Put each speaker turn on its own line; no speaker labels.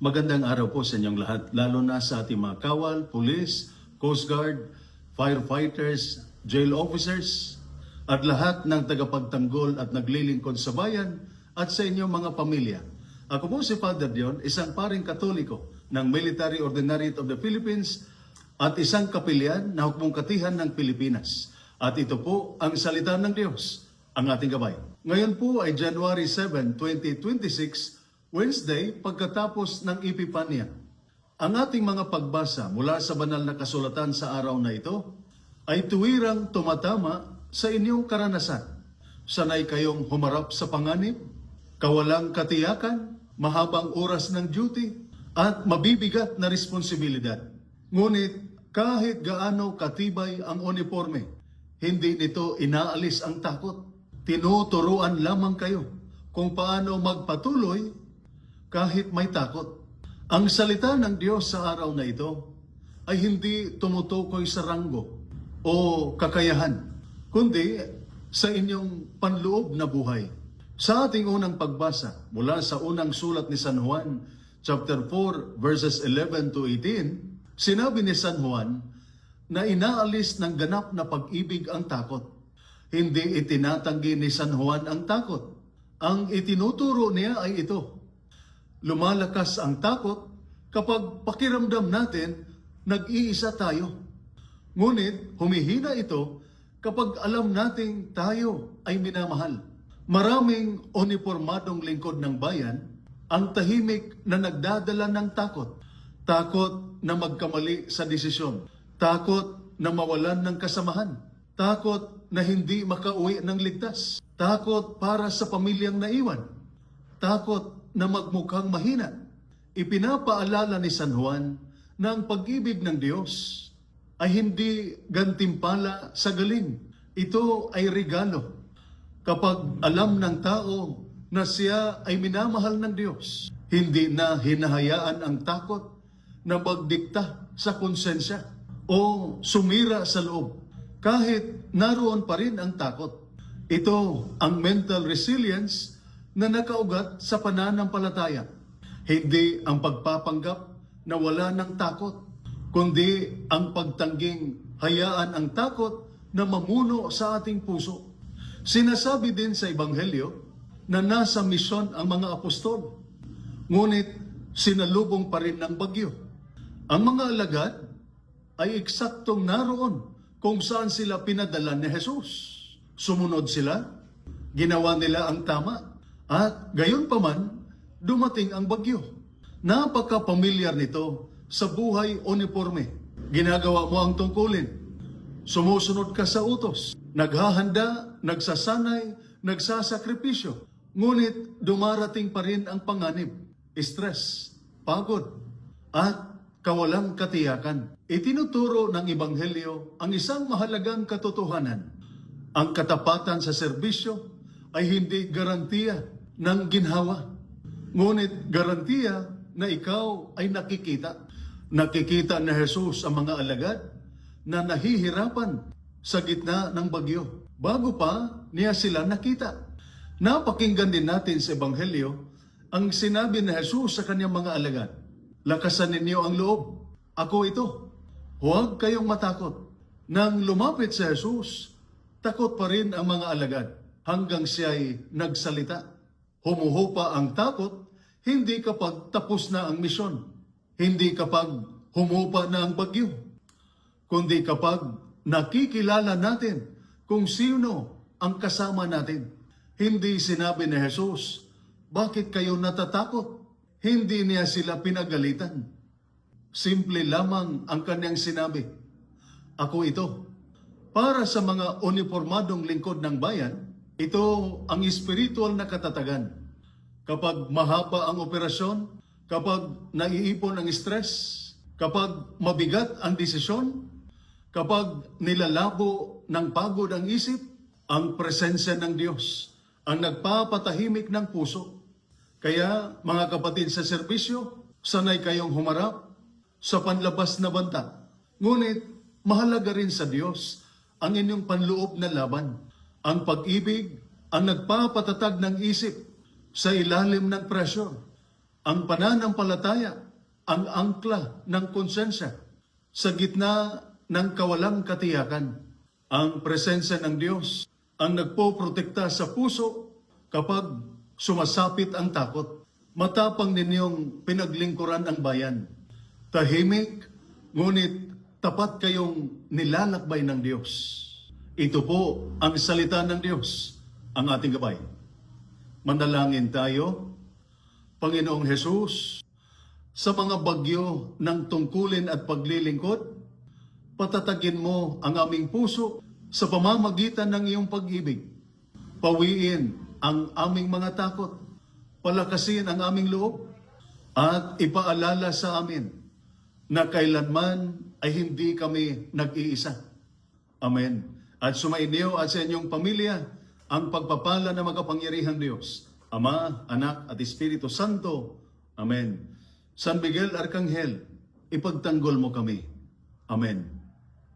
Magandang araw po sa inyong lahat, lalo na sa ating mga kawal, police, coast guard, firefighters, jail officers, at lahat ng tagapagtanggol at naglilingkod sa bayan at sa inyong mga pamilya. Ako po si Father Dion, isang paring Katoliko ng Military Ordinariate of the Philippines at isang kapilyan na hukbong katihan ng Pilipinas. At ito po ang salita ng Diyos, ang ating gabay. Ngayon po ay January 7, 2026, Wednesday, pagkatapos ng Epipanya. Ang ating mga pagbasa mula sa banal na kasulatan sa araw na ito ay tuwirang tumatama sa inyong karanasan. Sanay kayong humarap sa panganib, kawalang katiyakan, mahabang oras ng duty, at mabibigat na responsibilidad. Ngunit kahit gaano katibay ang uniforme, hindi nito inaalis ang takot. Tinuturuan lamang kayo kung paano magpatuloy kahit may takot. Ang salita ng Diyos sa araw na ito ay hindi tumutukoy sa ranggo o kakayahan, kundi sa inyong panloob na buhay. Sa ating unang pagbasa mula sa unang sulat ni San Juan, chapter 4, verses 11 to 18, sinabi ni San Juan na inaalis ng ganap na pag-ibig ang takot. Hindi itinatanggi ni San Juan ang takot. Ang itinuturo niya ay ito: lumalakas ang takot kapag pakiramdam natin nag-iisa tayo. Ngunit humihina ito kapag alam nating tayo ay minamahal. Maraming unipormadong lingkod ng bayan ang tahimik na nagdadala ng takot. Takot na magkamali sa desisyon. Takot na mawalan ng kasamahan. Takot na hindi makauwi ng ligtas. Takot para sa pamilyang naiwan. Takot na magmukhang mahina. Ipinapaalala ni San Juan na ang pag-ibig ng Diyos ay hindi gantimpala sa galing. Ito ay regalo. Kapag alam ng tao na siya ay minamahal ng Diyos, hindi na hinahayaan ang takot na magdikta sa konsensya o sumira sa loob. Kahit naroon pa rin ang takot. Ito ang mental resilience na nakaugat sa pananampalataya. Hindi ang pagpapanggap na wala ng takot, kundi ang pagtangging hayaan ang takot na mamuno sa ating puso. Sinasabi din sa Ebanghelyo na nasa misyon ang mga apostol, ngunit sinalubong pa rin ng bagyo. Ang mga alagad ay eksaktong naroon kung saan sila pinadala ni Jesus. Sumunod sila, ginawa nila ang tama, at gayon pa man, dumating ang bagyo. Napaka-pamilyar nito sa buhay uniforme. Ginagawa mo ang tungkulin. Sumusunod ka sa utos. Naghahanda, nagsasanay, nagsasakripisyo. Ngunit dumarating pa rin ang panganib, stress, pagod, at kawalang katiyakan. Itinuturo ng Ebanghelyo ang isang mahalagang katotohanan. Ang katapatan sa serbisyo ay hindi garantiya ng ginhawa, ngunit garantiya na ikaw ay nakikita. Nakikita na Jesus ang mga alagad na nahihirapan sa gitna ng bagyo. Bago pa niya sila nakita. Napakinggan din natin sa Ebanghelyo ang sinabi ni Jesus sa kanyang mga alagad. Lakasan ninyo ang loob. Ako ito. Huwag kayong matakot. Nang lumapit si Jesus, takot pa rin ang mga alagad hanggang siya'y nagsalita. Humuhupa ang takot, hindi kapag tapos na ang misyon. Hindi kapag humupa na ang bagyo. Kundi kapag nakikilala natin kung sino ang kasama natin. Hindi sinabi ni Jesus, bakit kayo natatakot? Hindi niya sila pinagalitan. Simple lamang ang kanyang sinabi, ako ito. Para sa mga uniformadong lingkod ng bayan, ito ang spiritual na katatagan. Kapag mahaba ang operasyon, kapag naiipon ang stress, kapag mabigat ang desisyon, kapag nilalabo ng pagod ang isip, ang presensya ng Diyos ang nagpapatahimik ng puso. Kaya mga kapatid sa serbisyo, sanay kayong humarap sa panlabas na banta. Ngunit mahalaga rin sa Diyos ang inyong panloob na laban. Ang pag-ibig ang nagpapatatag ng isip sa ilalim ng pressure. Ang pananampalataya, ang angkla ng konsensya sa gitna ng kawalang katiyakan. Ang presensya ng Diyos ang nagpoprotekta sa puso kapag sumasapit ang takot. Matapang ninyong pinaglingkuran ang bayan. Tahimik, ngunit tapat kayong nilalakbay ng Diyos. Ito po ang salita ng Diyos, ang ating gabay. Manalangin tayo. Panginoong Hesus, sa mga bagyo ng tungkulin at paglilingkod, patatagin mo ang aming puso sa pamamagitan ng iyong pag-ibig. Pawiin ang aming mga takot, palakasin ang aming loob, at ipaalala sa amin na kailanman ay hindi kami nag-iisa. Amen. At sumainyo at sa inyong pamilya ang pagpapala ng makapangyarihang Diyos, Ama, Anak, at Espiritu Santo. Amen. San Miguel Arcangel, ipagtanggol mo kami. Amen.